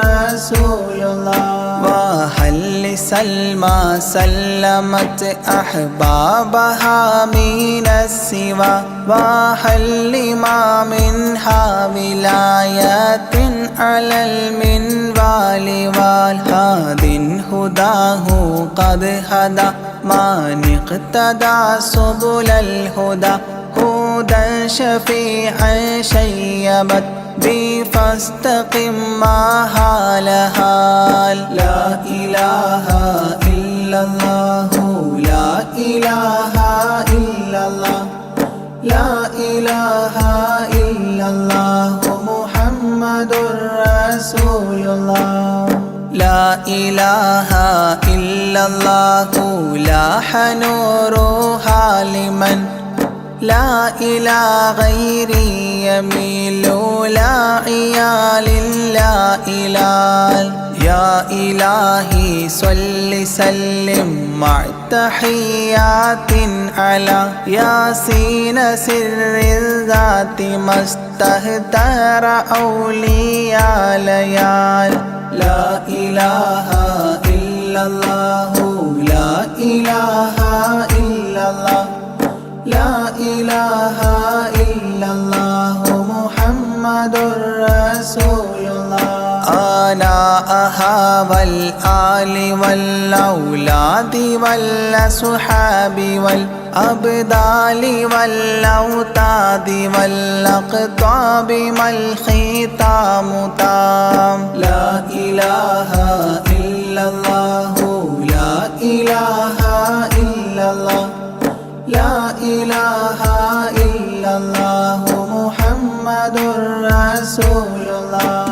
رسول الله. وهل لسلمى سلمت أحبابها من السوى وهل لما منها ولايات على المنوال والهاد هداه قد هدى من اقتدى سبل الهدى هدى شفيعا شيبت بي فاستقم ما هال هال. لا إله إلا الله لا إله إلا الله لا إله إلا الله محمد رسول الله. لا إله إلا الله لاح نورها لمن لا إلى غيري يميل لا عيال لا إلال. يا إلهي صل سلم مع تحيات على ياسين سر الذات ما استهتر أولياء ليال. لا إله إلا الله لا إله إلا الله لا إله إلا الله محمد رسول الله. أنا أهاب الآل والأولاد والأصحاب والأبدال والأوتاد والأقطاب ما الختام تام. لا إله إلا الله لا إله إلا الله لا إله إلا الله محمد رسول الله.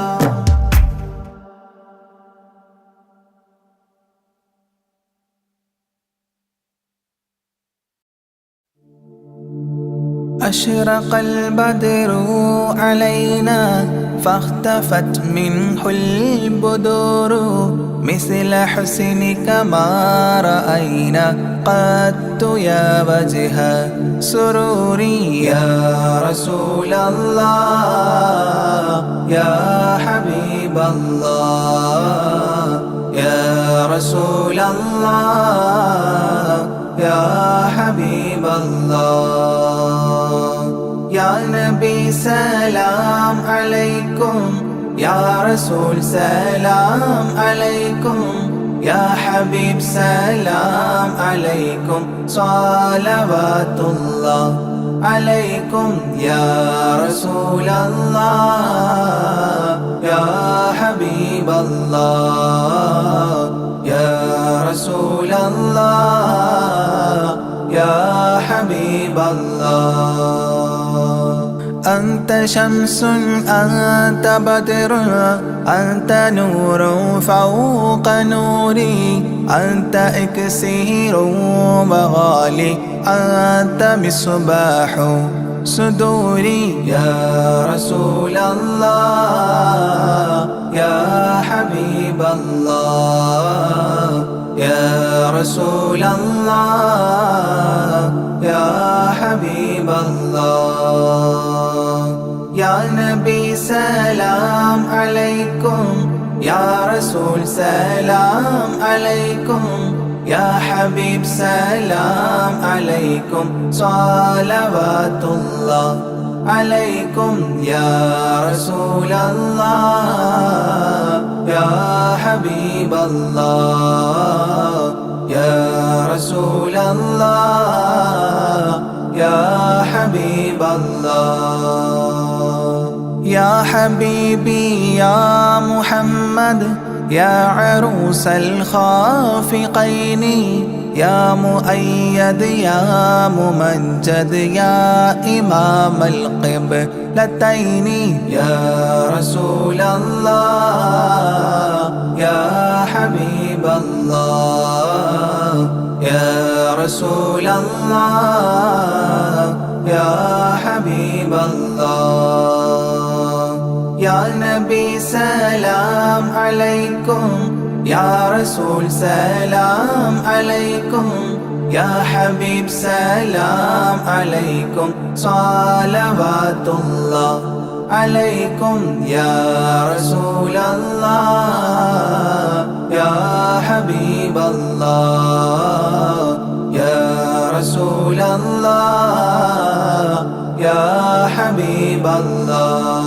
أشرق البدر علينا فاختفت منه البدور مثل حسنك ما رأينا قد يا وجه سروري. يا رسول الله يا حبيب الله يا رسول الله يا حبيب الله. يا نبي سلام عليكم يا رسول سلام عليكم يا حبيب سلام عليكم صلوات الله عليكم. يا رسول الله يا حبيب الله يا رسول الله يا حبيب الله. أنت شمس أنت بدر أنت نور فوق نوري أنت إكسير وغالي أنت مصباح صدوري. يا رسول الله يا حبيب الله يا رسول الله يا حبيب الله. يا نبي سلام عليكم يا رسول سلام عليكم يا حبيب سلام عليكم صلوات الله عليكم. يا رسول الله يا حبيب الله يا رسول الله يا حبيب الله. يا حبيبي يا محمد يا عروس الخافقين يا مؤيد يا ممجد يا إمام القبلتين. يا رسول الله يا حبيب الله يا رسول الله يا حبيب الله. يا نبي سلام عليكم يا رسول سلام عليكم يا حبيب سلام عليكم صلوات الله عليكم. يا رسول الله يا حبيب الله يا رسول الله يا حبيب الله.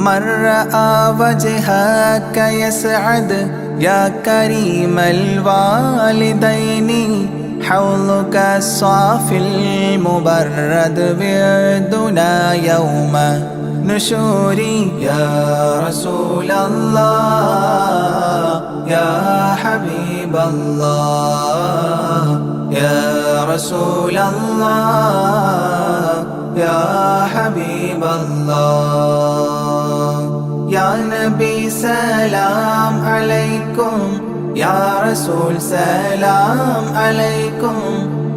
من رأى وجهك يسعد يا كريم الوالدين حوضك الصافي المبرد وردنا يوم نشوري يا رسول الله يا حبيب الله يا رسول الله يا حبيب الله يا نبي سلام عليكم يا رسول سلام عليكم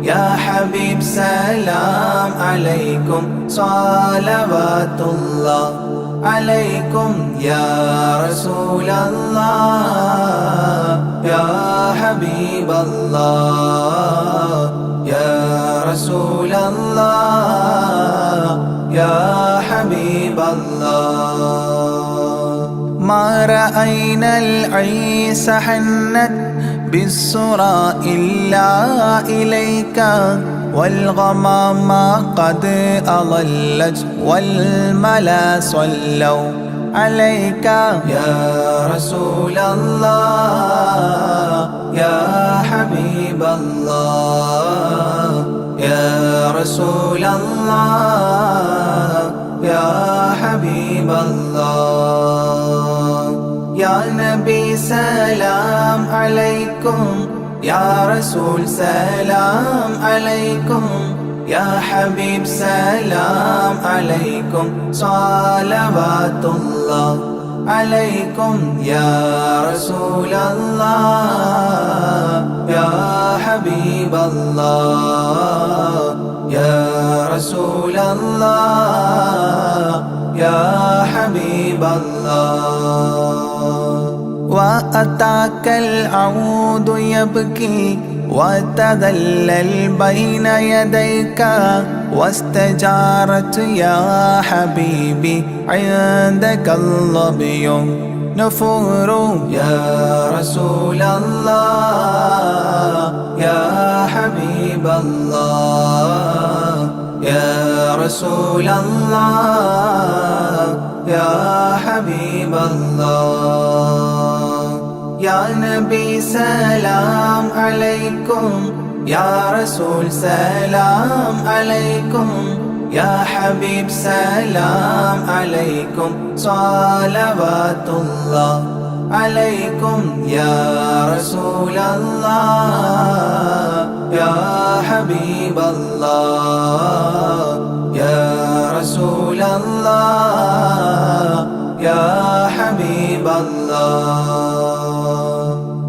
يا حبيب سلام عليكم صلوات الله عليكم يا رسول الله يا حبيب الله يا رسول الله يا حبيب الله ما رأينا العيس حنت بالسرى إلا إليك والغمام قد أضلت والملا صلوا عليك يا رسول الله يا حبيب الله يا رسول الله يا حبيب الله يا نبي سلام عليكم يا رسول سلام عليكم يا حبيب سلام عليكم صلوات الله عليكم يا رسول الله يا حبيب الله يا رسول الله يا حبيب الله وأتاك العود يبكي وتذلل بين يديك واستجارت يا حبيبي عندك الظبي نفور يا رسول الله يا حبيب الله يا رسول الله يا حبيب الله يا نبي سلام عليكم يا رسول سلام عليكم يا حبيب سلام عليكم صلوات الله عليكم يا رسول الله يا حبيب الله يا رسول الله يا حبيب الله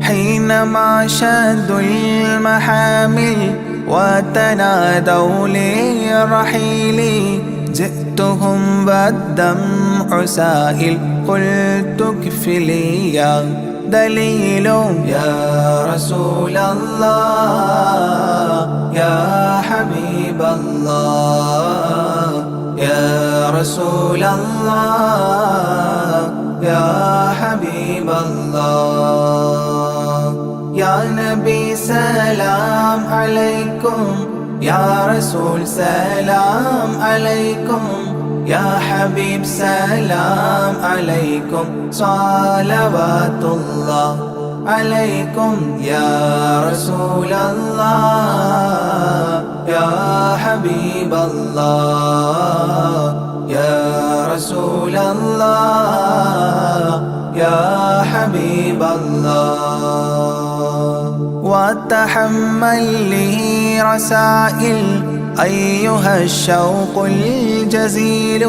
حينما شدوا المحامل وتنادوا لرحيلي جئتهم والدمع سائل قلت اكفلي يا دليل يا رسول الله يا حبيب الله يا رسول الله يا حبيب الله يا نبي سلام عليكم يا رسول سلام عليكم يا حبيب سلام عليكم صلوات الله عليكم يا رسول الله يا حبيب الله يا رسول الله يا حبيب الله وتحمل لي رسائل أيها الشوق الجزيل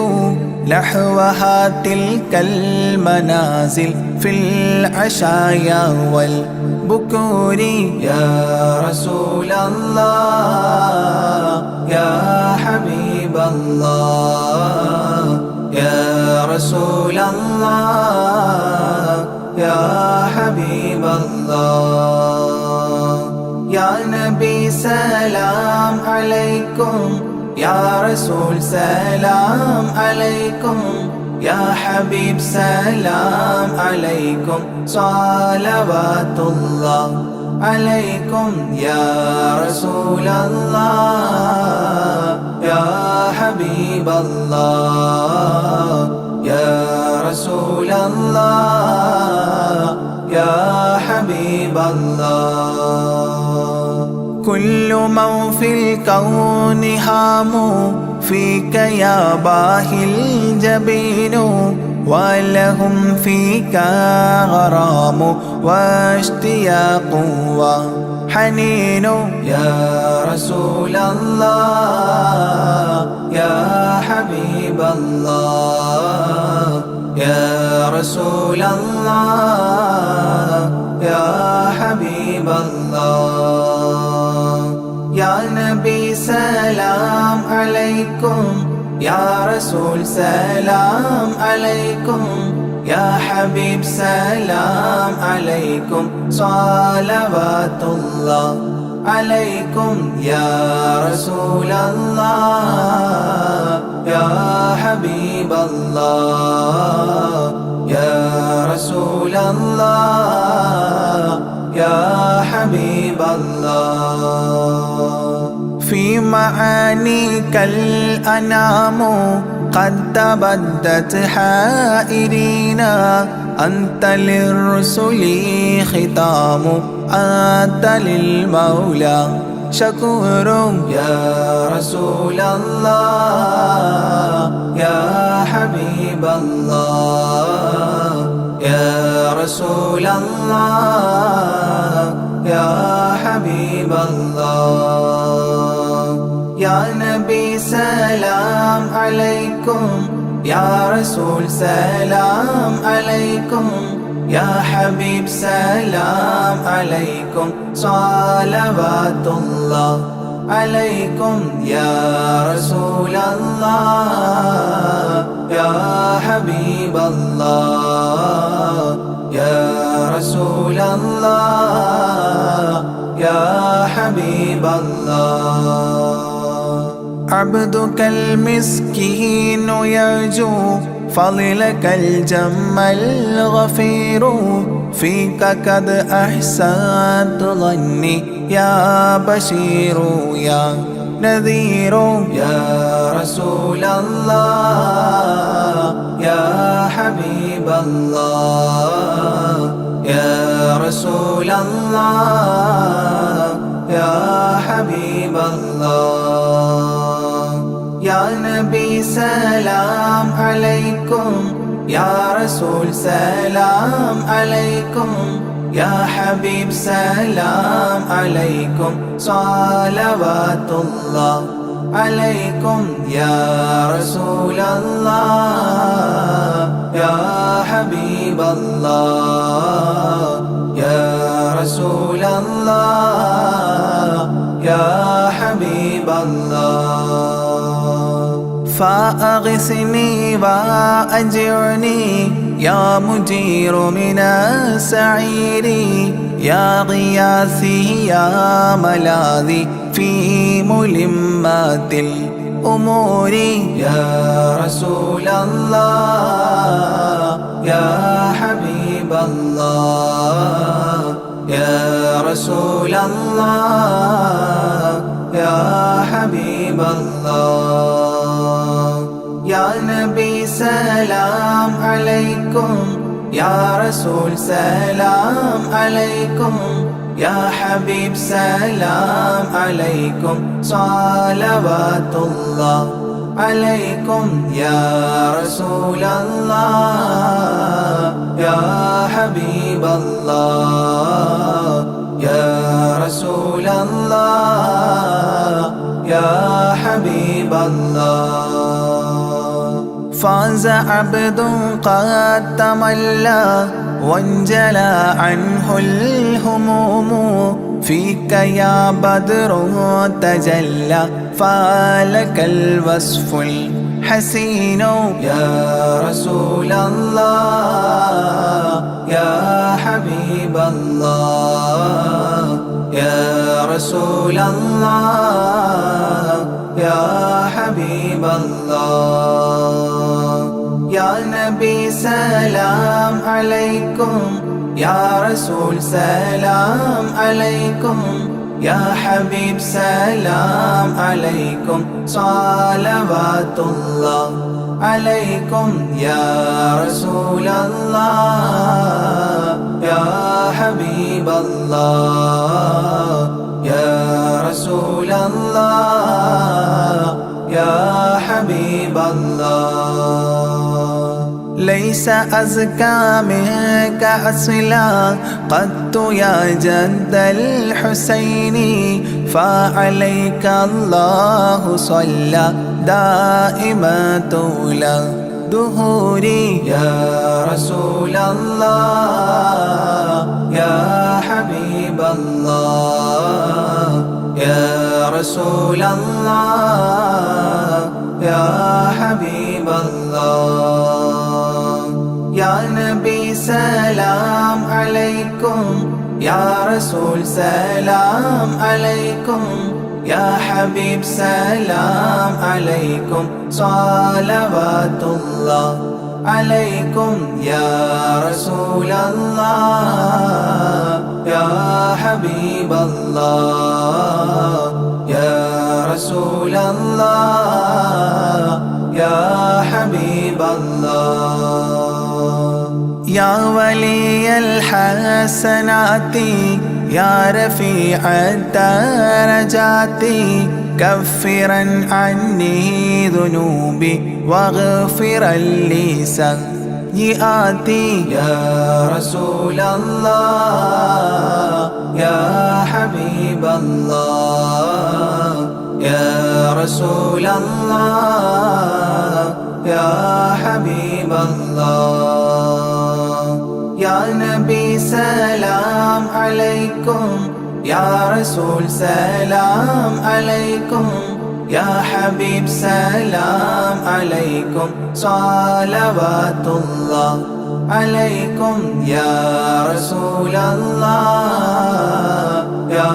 نحوها تلك المنازل في العشايا والبكور يا رسول الله يا حبيب الله يا رسول الله يا حبيب الله يا نبي سلام عليكم يا رسول سلام عليكم يا حبيب سلام عليكم صلوات الله عليكم يا رسول الله يا حبيب الله يا رسول الله يا حبيب الله كل من في الكون هام فيك يا باهي الجبين ولهم فيك غرام واشتياق وحنين يا رسول الله يا حبيب الله يا رسول الله يا حبيب الله يا نبي سلام عليكم يا رسول سلام عليكم يا حبيب سلام عليكم صلوات الله عليكم يا رسول الله يا حبيب الله يا رسول الله يا حبيب الله في معانيك الأنام قد تبدت حائرين أنت للرسل ختام أنت للمولى شكور يا رسول الله يا حبيب الله يا رسول الله يا حبيب الله يا نبي سلام عليكم يا رسول سلام عليكم يا حبيب سلام عليكم صلوات الله عليكم يا رسول الله يا حبيب الله يا رسول الله يا حبيب الله عبدك المسكين يرجو فضلك الجم الغفير فيك قد أحسنت ظني يا بشير يا نذير يا رسول الله يا حبيب الله يا رسول الله يا حبيب الله يا نبي سلام عليكم يا رسول سلام عليكم يا حبيب سلام عليكم صلوات الله عليكم يا رسول الله يا حبيب الله يا رسول الله يا حبيب الله فأغثني وأجرني يا مجير من السعير يا غياثي يا ملاذي في ملمات الأمور يا رسول الله يا حبيب الله يا رسول الله يا حبيب الله يا نبي سلام عليكم يا رسول سلام عليكم يا حبيب سلام عليكم صلوات الله عليكم يا رسول الله يا حبيب الله يا رسول الله يا حبيب الله فاز عبد قد تملى وانجلى عنه الهموم فيك يا بدر تجلى فلك الوصف الحسين يا رسول الله يا حبيب الله يا رسول الله يا حبيب الله يا نبي سلام عليكم يا رسول سلام عليكم يا حبيب سلام عليكم صلوات الله عليكم يا رسول الله يا حبيب الله يا رسول الله يا حبيب الله ليس أزكى منك أصلا قط يا جد الحسين فعليك الله صلى دائما طول دهوري يا رسول الله يا حبيب الله يا رسول الله يا حبيب الله يا نبي سلام عليكم يا رسول سلام عليكم يا حبيب سلام عليكم صلوات الله عليكم يا رسول الله يا حبيب الله يا رسول الله يا حبيب الله يا ولي الحسنات يا رفيع الدرجات كفرا عني ذنوبي واغفرا لي سيئاتي يا رسول الله يا حبيب الله يا رسول الله يا حبيب الله يا نبي سلام عليكم يا رسول سلام عليكم يا حبيب سلام عليكم صلوات الله عليكم يا رسول الله يا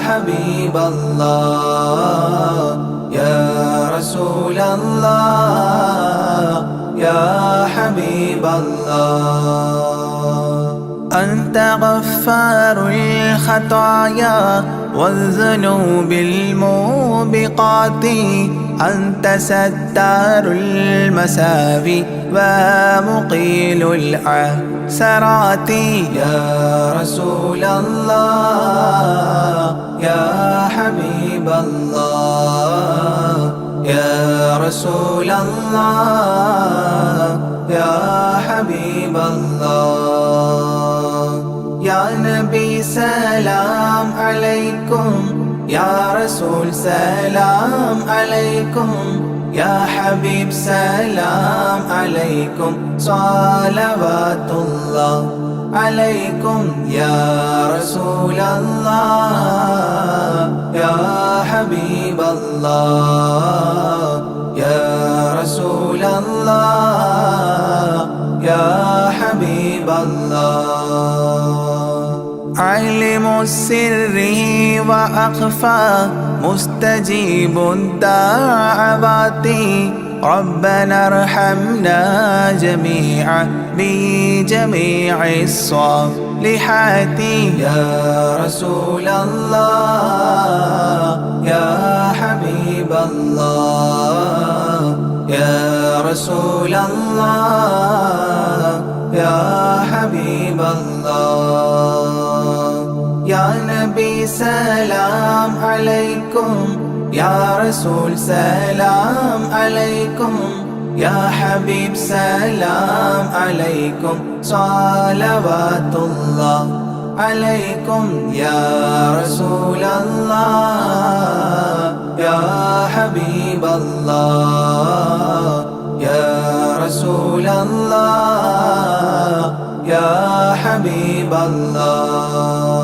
حبيب الله يا رسول الله يا حبيب الله أنت غفار الخطايا والذنوب الموبقات أنت ستار المساوي ومقيل العثرات يا رسول الله يا حبيب الله يا رسول الله يا حبيب الله يا نبي سلام عليكم يا رسول سلام عليكم يا حبيب سلام عليكم صلوات الله عليكم يا رسول الله يا حبيب الله يا رسول الله يا حبيب الله علم السر وأخفى مستجيب الدعوات ربنا ارحمنا جميعا بجميع الصالحات يا رسول الله يا حبيب الله يا رسول الله يا حبيب الله يا نبي سلام عليكم يا رسول سلام عليكم يا حبيب سلام عليكم صلوات الله عليكم يا رسول الله يا حبيب الله يا رسول الله يا حبيب الله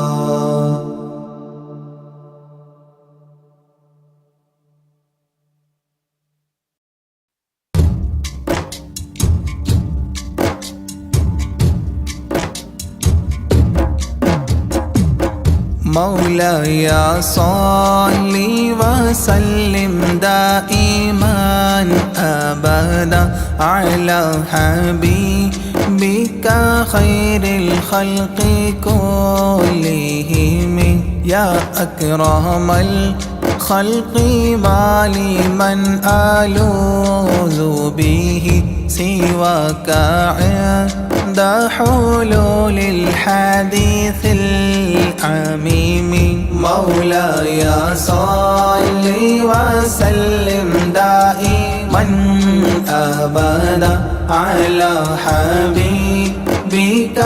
مولاي صل وسلم دائما أبدا على حبيبك خير الخلق كلهم يا أكرم خلقي ما لي من ألوذ به سواك عند حلول الحديث العميم مولاي صل وسلم دائما أبدا على حبيبك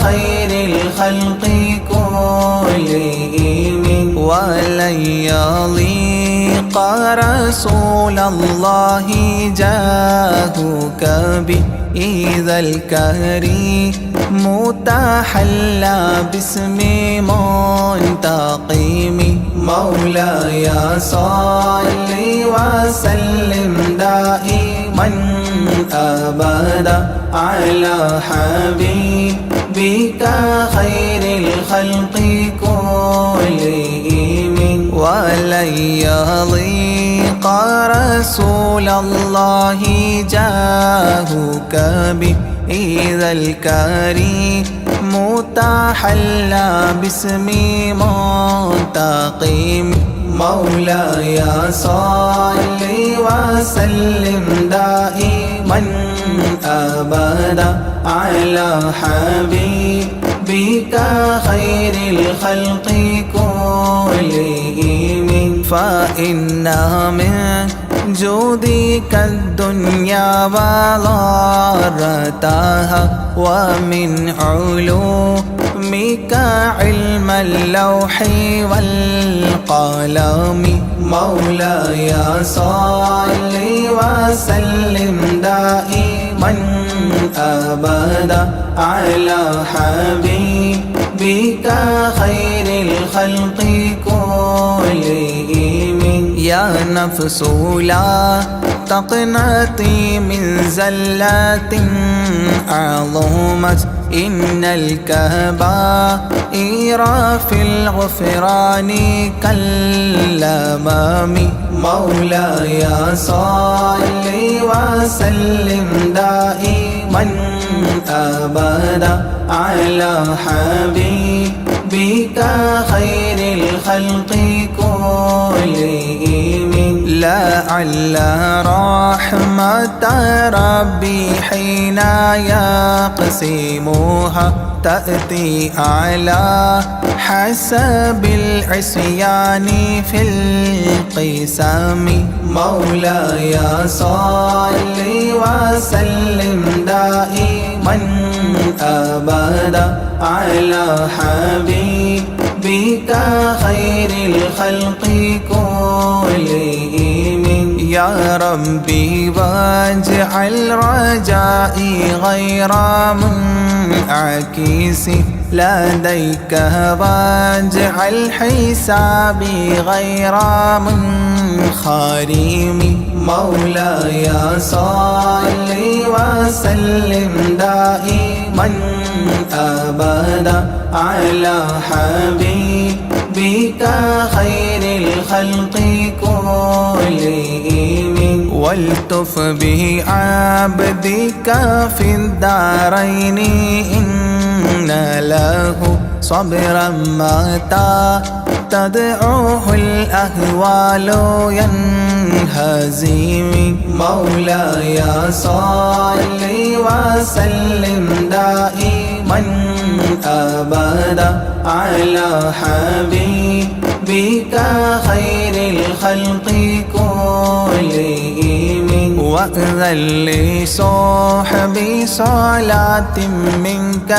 خير الخلق كلهم ولن يضيق رسول الله جاهك بإذا الكريم تحلى باسم منتقم مولاي صل وسلم دائما أبدا على حبيبك خير الخلق كلهم ولن يضيق رسول الله جاهك بإذا الكريم تحلى باسم منتقم مولاي صل وسلم دائما أبدا على حبيبك خير الخلق كلهم فإن من جودك الدنيا وضارتها ومن علومك علم اللوح والقلم مولاي صل وسلم دائما أبدا على حبيبك خير الخلق كلهم يا نفس لا تقنطي من زلات عظمت إن الكبائر في الغفران كالأمام مولاي صل وسلم دائما أبدا على حبيبك خير الخلق كلهم لعل رحمة ربي حين يقسمها تأتي على حسب العصيان في القسم مولاي صل وسلم دائما أبدا على حبيبك خير الخلق كلهم يا ربي واجعل رجائي غير منعكس لديك واجعل حسابي غير منخرم مولاي صل وسلم دائما أبدا على حبيبك خير الخلق كلهم والتف بعبدك في الدارين إن له صبرا متى تدعوه الأهوال ينهزم مولاي صل وسلم دائما أبدا على حبيبك خير الخلق كلهم وأذن لصحبي صلاة منك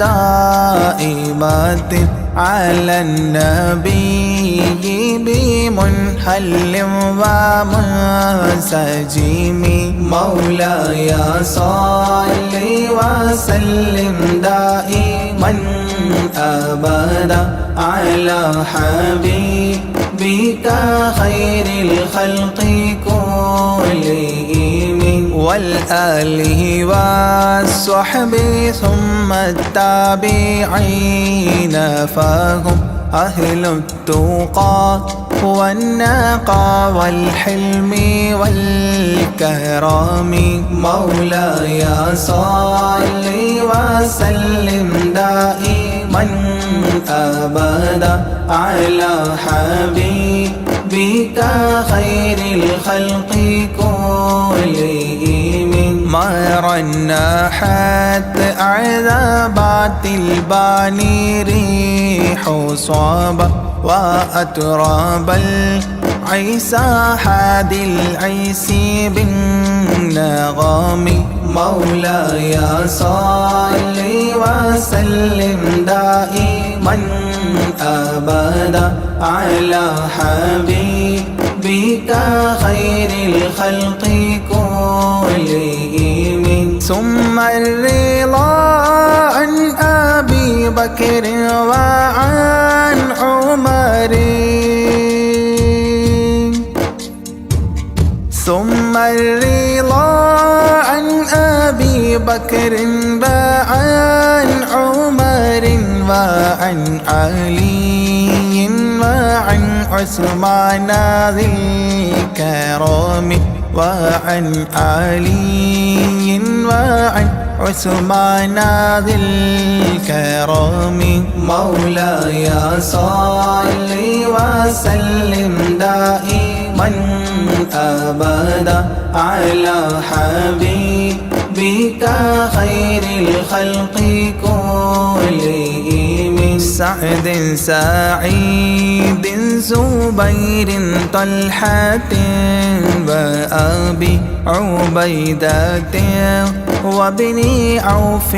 دائمة على النبي بمنحل ومنسجم مولاي صل وسلم دائما أبدا على حبيبك خير الخلق كلهم والآله والصحب ثم التابعين فهم أهل التقى والنقى والحلم والكرم مولاي صل وسلم دائما أبدا على حبيبك بك خير الخلق كلهم ما رنحت عذابات الباني ريح صابة وأتراب العيسى حاد العيس بالنغم مولاي صل وسلم دائما أبدا على حبيبك خير الخلق كلهم ثم الرضا عن أبي بكر وعن عمر ثم الرضا عن أبي بكر وعن عمر وعن علي وعن عثمان ذي الكرم وعن علي وعن عثمان ذي الكرم مولاي صل وسلم دائما أبدا على حبيبك خير الخلق كلهم سعد سعيد زبير طلحة وأبي عبيدة وابن عوف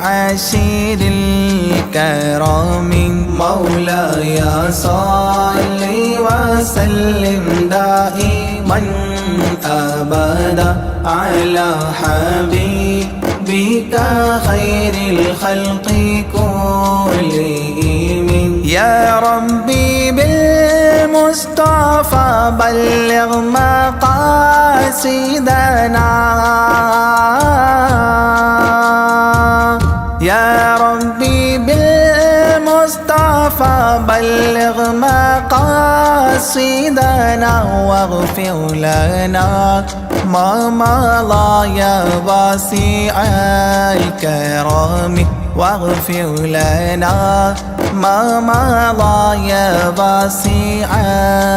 عشير الكرام مولاي صل وسلم دائما أبدا على حبيبك خير الخلق كلهم يا ربي بالمصطفى بلغ مقاصدنا يا ربي بالمصطفى بلغ مقاصدنا واغفر لنا ما مضى يا واسع الكرم واغفر لنا ما مضى يا واسع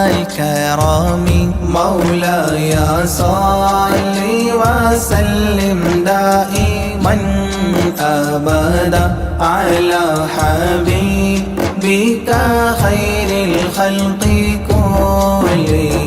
الكرم مولاي صل وسلم دائما أبدا على حبيبك خير الخلق كلهم